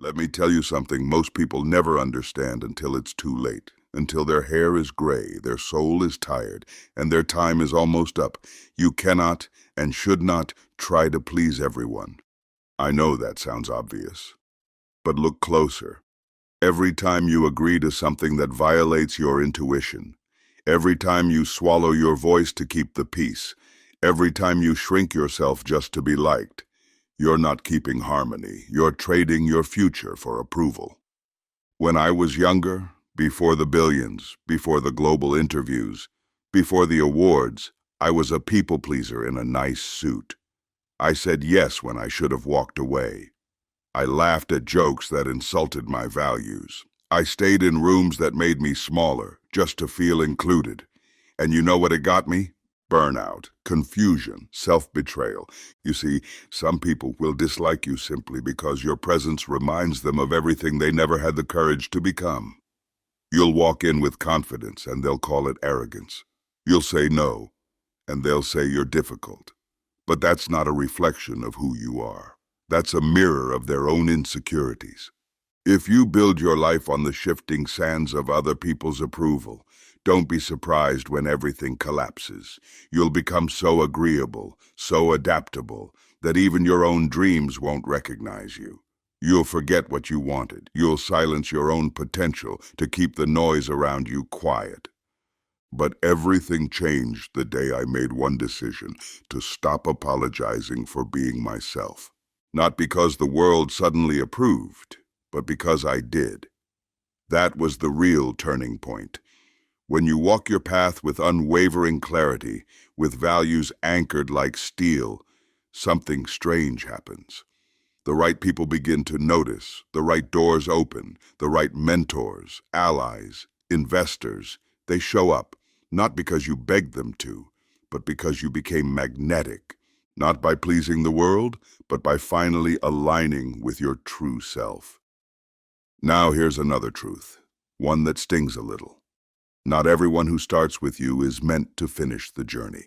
Let me tell you something most people never understand until it's too late. Until their hair is gray, their soul is tired, and their time is almost up. You cannot and should not try to please everyone. I know that sounds obvious, but look closer. Every time you agree to something that violates your intuition, every time you swallow your voice to keep the peace, every time you shrink yourself just to be liked, you're not keeping harmony. You're trading your future for approval. When I was younger, before the billions, before the global interviews, before the awards, I was a people pleaser in a nice suit. I said yes when I should have walked away. I laughed at jokes that insulted my values. I stayed in rooms that made me smaller, just to feel included. And you know what it got me? Burnout, confusion, self-betrayal. You see, some people will dislike you simply because your presence reminds them of everything they never had the courage to become. You'll walk in with confidence and they'll call it arrogance. You'll say no, and they'll say you're difficult. But that's not a reflection of who you are. That's a mirror of their own insecurities. If you build your life on the shifting sands of other people's approval, don't be surprised when everything collapses. You'll become so agreeable, so adaptable, that even your own dreams won't recognize you. You'll forget what you wanted. You'll silence your own potential to keep the noise around you quiet. But everything changed the day I made one decision: to stop apologizing for being myself. Not because the world suddenly approved, but because I did. That was the real turning point. When you walk your path with unwavering clarity, with values anchored like steel, something strange happens. The right people begin to notice, the right doors open, the right mentors, allies, investors. They show up, not because you begged them to, but because you became magnetic, not by pleasing the world, but by finally aligning with your true self. Now here's another truth, one that stings a little. Not everyone who starts with you is meant to finish the journey.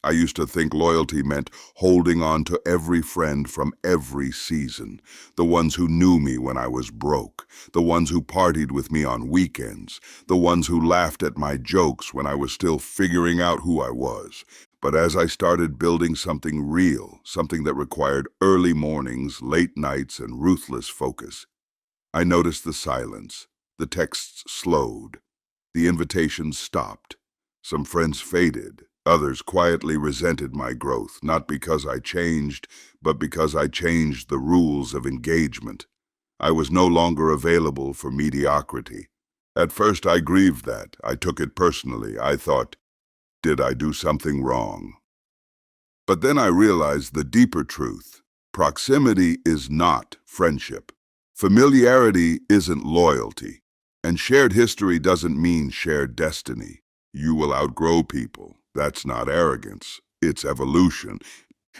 I used to think loyalty meant holding on to every friend from every season, the ones who knew me when I was broke, the ones who partied with me on weekends, the ones who laughed at my jokes when I was still figuring out who I was. But as I started building something real, something that required early mornings, late nights, and ruthless focus, I noticed the silence. The texts slowed. The invitations stopped. Some friends faded. Others quietly resented my growth, not because I changed, but because I changed the rules of engagement. I was no longer available for mediocrity. At first I grieved that. I took it personally. I thought, did I do something wrong? But then I realized the deeper truth. Proximity is not friendship. Familiarity isn't loyalty. And shared history doesn't mean shared destiny. You will outgrow people. That's not arrogance. It's evolution.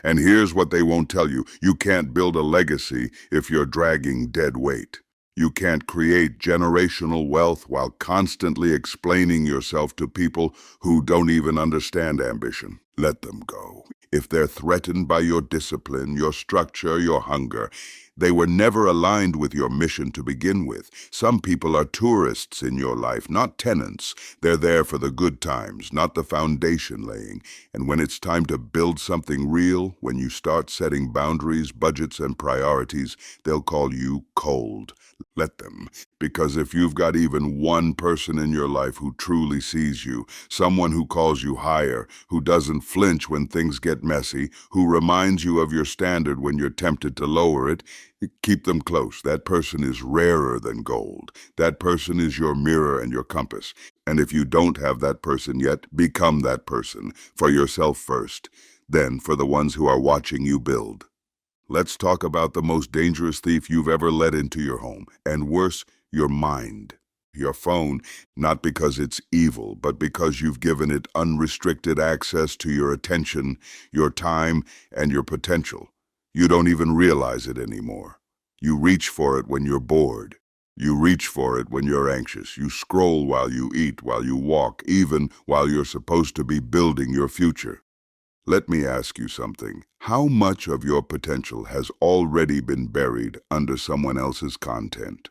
And here's what they won't tell you. You can't build a legacy if you're dragging dead weight. You can't create generational wealth while constantly explaining yourself to people who don't even understand ambition. Let them go. If they're threatened by your discipline, your structure, your hunger, they were never aligned with your mission to begin with. Some people are tourists in your life, not tenants. They're there for the good times, not the foundation laying. And when it's time to build something real, when you start setting boundaries, budgets, and priorities, they'll call you cold. Let them. Because if you've got even one person in your life who truly sees you, someone who calls you higher, who doesn't flinch when things get messy, who reminds you of your standard when you're tempted to lower it, keep them close. That person is rarer than gold. That person is your mirror and your compass. And if you don't have that person yet, become that person, for yourself first, then for the ones who are watching you build. Let's talk about the most dangerous thief you've ever let into your home, and worse, your mind. Your phone, not because it's evil, but because you've given it unrestricted access to your attention, your time, and your potential. You don't even realize it anymore. You reach for it when you're bored. You reach for it when you're anxious. You scroll while you eat, while you walk, even while you're supposed to be building your future. Let me ask you something. How much of your potential has already been buried under someone else's content?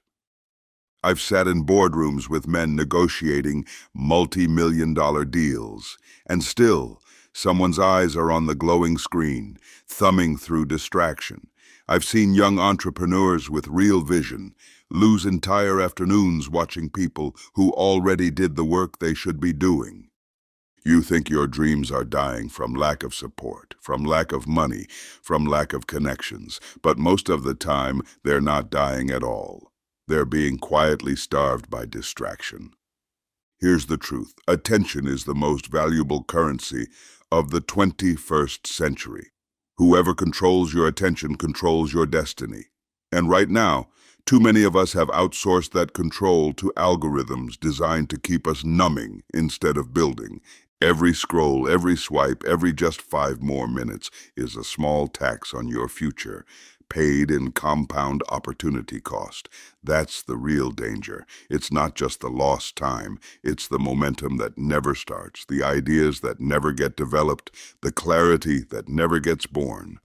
I've sat in boardrooms with men negotiating multi-million-dollar deals, and still, someone's eyes are on the glowing screen, thumbing through distraction. I've seen young entrepreneurs with real vision lose entire afternoons watching people who already did the work they should be doing. You think your dreams are dying from lack of support, from lack of money, from lack of connections, but most of the time, they're not dying at all. They're being quietly starved by distraction. Here's the truth. Attention is the most valuable currency of the 21st century. Whoever controls your attention controls your destiny. And right now, too many of us have outsourced that control to algorithms designed to keep us numbing instead of building. Every scroll, every swipe, every just 5 more minutes is a small tax on your future, paid in compound opportunity cost. That's the real danger. It's not just the lost time, it's the momentum that never starts, the ideas that never get developed, the clarity that never gets born.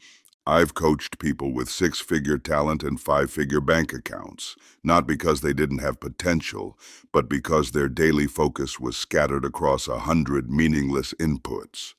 I've coached people with six-figure talent and five-figure bank accounts, not because they didn't have potential, but because their daily focus was scattered across 100 meaningless inputs.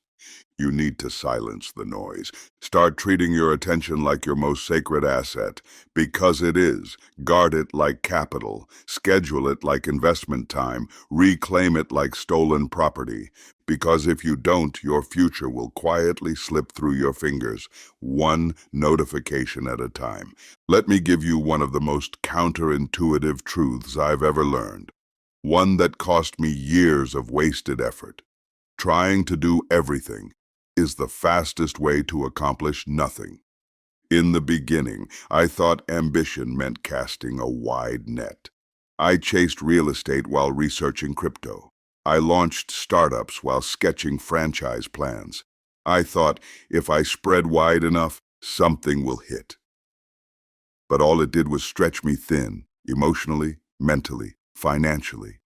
You need to silence the noise. Start treating your attention like your most sacred asset, because it is. Guard it like capital. Schedule it like investment time. Reclaim it like stolen property. Because if you don't, your future will quietly slip through your fingers, one notification at a time. Let me give you one of the most counterintuitive truths I've ever learned. One that cost me years of wasted effort. Trying to do everything is the fastest way to accomplish nothing. In the beginning, I thought ambition meant casting a wide net. I chased real estate while researching crypto. I launched startups while sketching franchise plans. I thought if I spread wide enough, something will hit. But all it did was stretch me thin, emotionally, mentally, financially.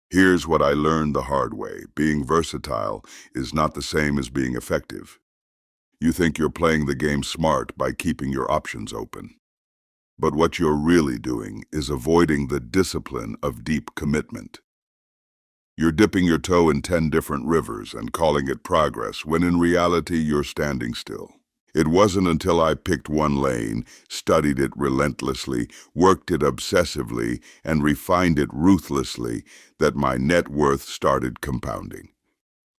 Here's what I learned the hard way. Being versatile is not the same as being effective. You think you're playing the game smart by keeping your options open. But what you're really doing is avoiding the discipline of deep commitment. You're dipping your toe in 10 different rivers and calling it progress, when in reality you're standing still. It wasn't until I picked one lane, studied it relentlessly, worked it obsessively, and refined it ruthlessly that my net worth started compounding.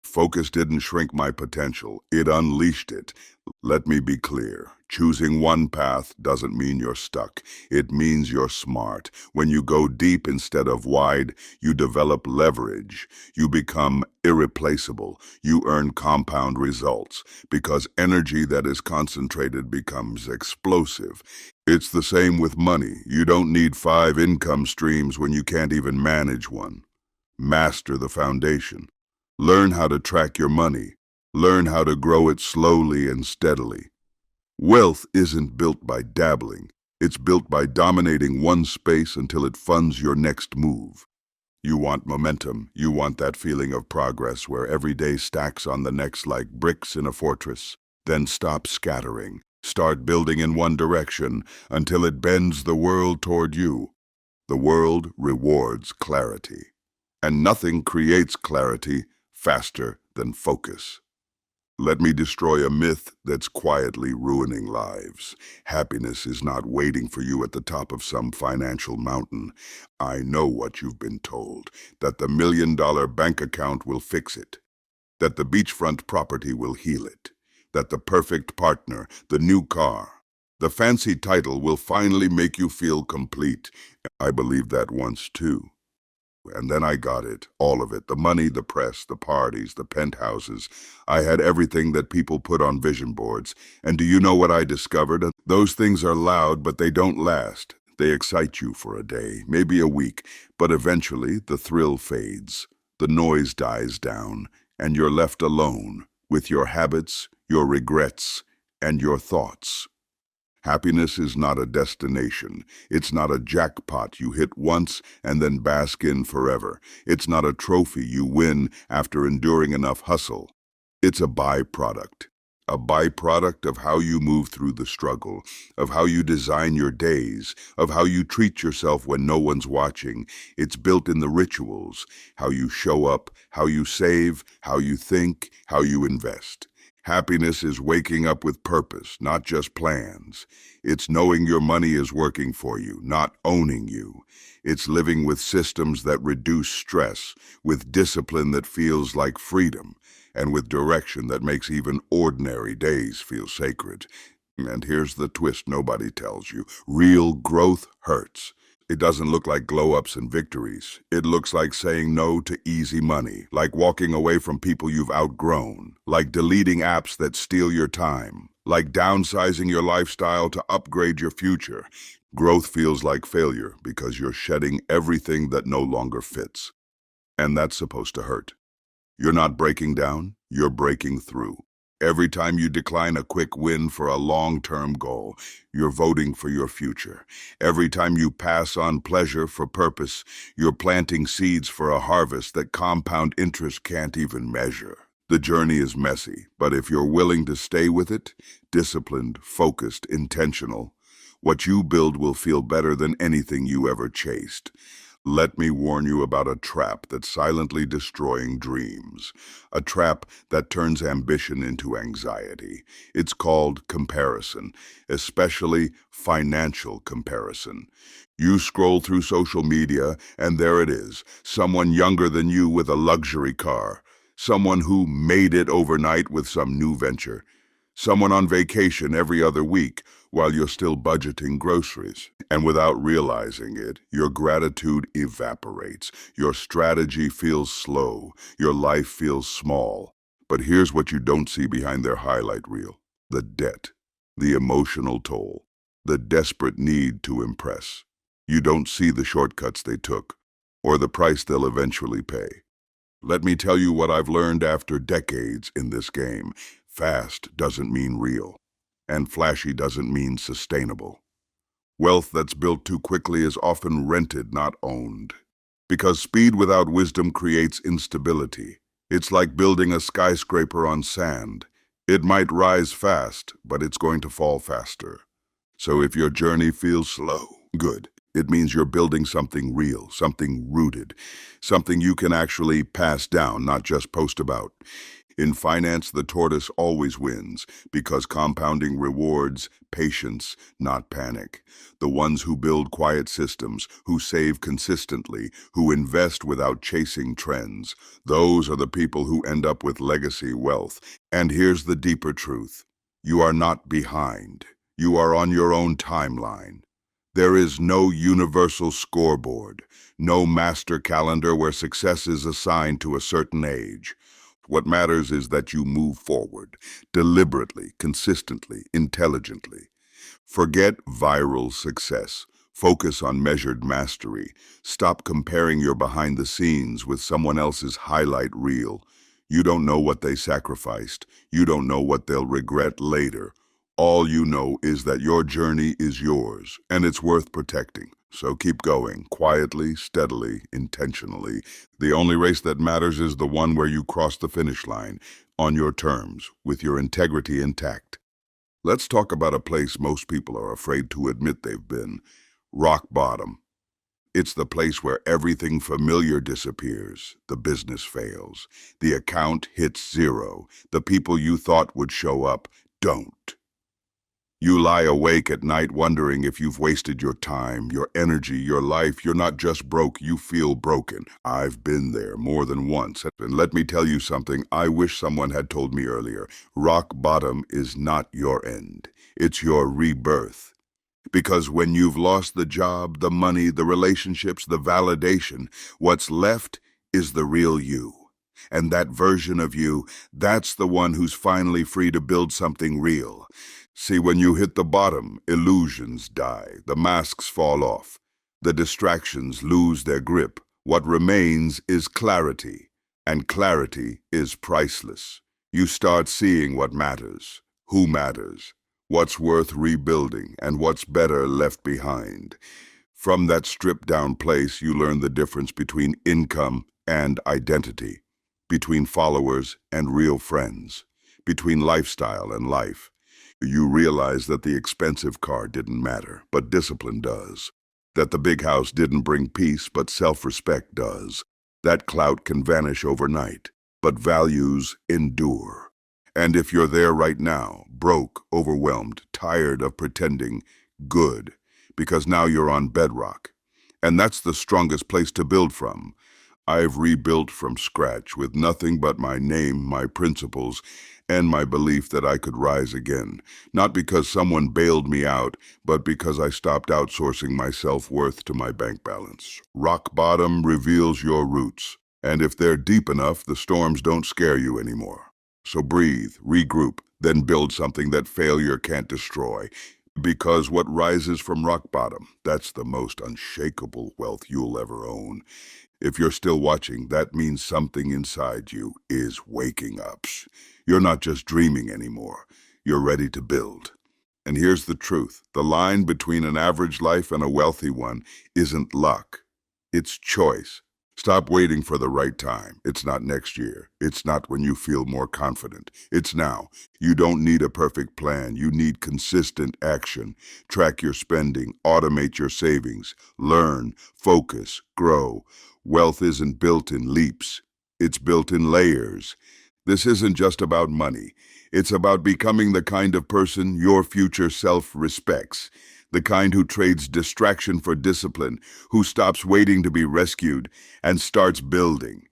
Focus didn't shrink my potential, it unleashed it. Let me be clear. Choosing one path doesn't mean you're stuck. It means you're smart. When you go deep instead of wide, you develop leverage. You become irreplaceable. You earn compound results because energy that is concentrated becomes explosive. It's the same with money. You don't need 5 income streams when you can't even manage one. Master the foundation. Learn how to track your money. Learn how to grow it slowly and steadily. Wealth isn't built by dabbling. It's built by dominating one space until it funds your next move. You want momentum. You want that feeling of progress where every day stacks on the next like bricks in a fortress. Then stop scattering. Start building in one direction until it bends the world toward you. The world rewards clarity. And nothing creates clarity faster than focus. Let me destroy a myth that's quietly ruining lives. Happiness is not waiting for you at the top of some financial mountain. I know what you've been told, that the $1 million bank account will fix it, that the beachfront property will heal it, that the perfect partner, the new car, the fancy title will finally make you feel complete. I believed that once too. And then I got it, all of it, the money, the press, the parties, the penthouses. I had everything that people put on vision boards. And do you know what I discovered? Those things are loud, but they don't last. They excite you for a day, maybe a week, but eventually the thrill fades, the noise dies down, and you're left alone with your habits, your regrets, and your thoughts. Happiness is not a destination. It's not a jackpot you hit once and then bask in forever. It's not a trophy you win after enduring enough hustle. It's a byproduct. a byproduct of how you move through the struggle, of how you design your days, of how you treat yourself when no one's watching. It's built in the rituals, how you show up, how you save, how you think, how you invest. Happiness is waking up with purpose, not just plans. It's knowing your money is working for you, not owning you. It's living with systems that reduce stress, with discipline that feels like freedom, and with direction that makes even ordinary days feel sacred. And here's the twist nobody tells you. Real growth hurts. It doesn't look like glow-ups and victories. It looks like saying no to easy money, like walking away from people you've outgrown, like deleting apps that steal your time, like downsizing your lifestyle to upgrade your future. Growth feels like failure because you're shedding everything that no longer fits. And that's supposed to hurt. You're not breaking down, you're breaking through. Every time you decline a quick win for a long-term goal, you're voting for your future. Every time you pass on pleasure for purpose, you're planting seeds for a harvest that compound interest can't even measure. The journey is messy, but if you're willing to stay with it, disciplined, focused, intentional, what you build will feel better than anything you ever chased. Let me warn you about a trap that's silently destroying dreams. A trap that turns ambition into anxiety. It's called comparison, especially financial comparison. You scroll through social media, and there it is, someone younger than you with a luxury car. Someone who made it overnight with some new venture. Someone on vacation every other week while you're still budgeting groceries. And without realizing it, your gratitude evaporates. Your strategy feels slow. Your life feels small. But here's what you don't see behind their highlight reel. The debt, the emotional toll, the desperate need to impress. You don't see the shortcuts they took, or the price they'll eventually pay. Let me tell you what I've learned after decades in this game. Fast doesn't mean real, and flashy doesn't mean sustainable. Wealth that's built too quickly is often rented, not owned. Because speed without wisdom creates instability. It's like building a skyscraper on sand. It might rise fast, but it's going to fall faster. So if your journey feels slow, good. It means you're building something real, something rooted, something you can actually pass down, not just post about. In finance, the tortoise always wins because compounding rewards patience, not panic. The ones who build quiet systems, who save consistently, who invest without chasing trends, those are the people who end up with legacy wealth. And here's the deeper truth. You are not behind. You are on your own timeline. There is no universal scoreboard, no master calendar where success is assigned to a certain age. What matters is that you move forward, deliberately, consistently, intelligently. Forget viral success. Focus on measured mastery. Stop comparing your behind the scenes with someone else's highlight reel. You don't know what they sacrificed. You don't know what they'll regret later. All you know is that your journey is yours, and it's worth protecting. So keep going, quietly, steadily, intentionally. The only race that matters is the one where you cross the finish line, on your terms, with your integrity intact. Let's talk about a place most people are afraid to admit they've been. Rock bottom. It's the place where everything familiar disappears. The business fails. The account hits zero. The people you thought would show up don't. You lie awake at night wondering if you've wasted your time, your energy, your life. You're not just broke, you feel broken. I've been there more than once. And let me tell you something I wish someone had told me earlier. Rock bottom is not your end. It's your rebirth. Because when you've lost the job, the money, the relationships, the validation, what's left is the real you. And that version of you, that's the one who's finally free to build something real. See, when you hit the bottom, illusions die, the masks fall off, the distractions lose their grip. What remains is clarity, and clarity is priceless. You start seeing what matters, who matters, what's worth rebuilding, and what's better left behind. From that stripped-down place, you learn the difference between income and identity, between followers and real friends, between lifestyle and life. You realize that the expensive car didn't matter, but discipline does. That the big house didn't bring peace, but self-respect does. That clout can vanish overnight, but values endure. And if you're there right now, broke, overwhelmed, tired of pretending, good, because now you're on bedrock. And that's the strongest place to build from. I've rebuilt from scratch with nothing but my name, my principles, and my belief that I could rise again. Not because someone bailed me out, but because I stopped outsourcing my self-worth to my bank balance. Rock bottom reveals your roots, and if they're deep enough, the storms don't scare you anymore. So breathe, regroup, then build something that failure can't destroy. Because what rises from rock bottom, that's the most unshakable wealth you'll ever own. If you're still watching, that means something inside you is waking up. You're not just dreaming anymore. You're ready to build. And here's the truth. The line between an average life and a wealthy one isn't luck. It's choice. Stop waiting for the right time. It's not next year. It's not when you feel more confident. It's now. You don't need a perfect plan. You need consistent action. Track your spending. Automate your savings. Learn. Focus. Grow. Wealth isn't built in leaps. It's built in layers. This isn't just about money. It's about becoming the kind of person your future self respects. The kind who trades distraction for discipline, who stops waiting to be rescued and starts building.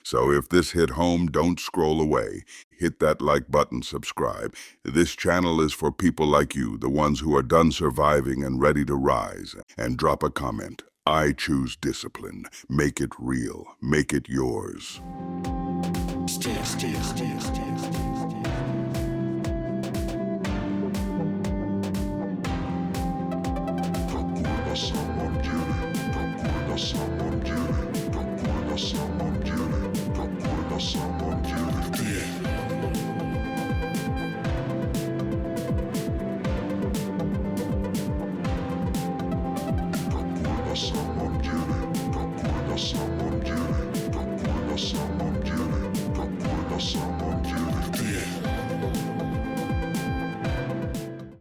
So if this hit home, don't scroll away. Hit that like button, subscribe. This channel is for people like you, the ones who are done surviving and ready to rise. And drop a comment. I choose discipline. Make it real. Make it yours. Procura da sua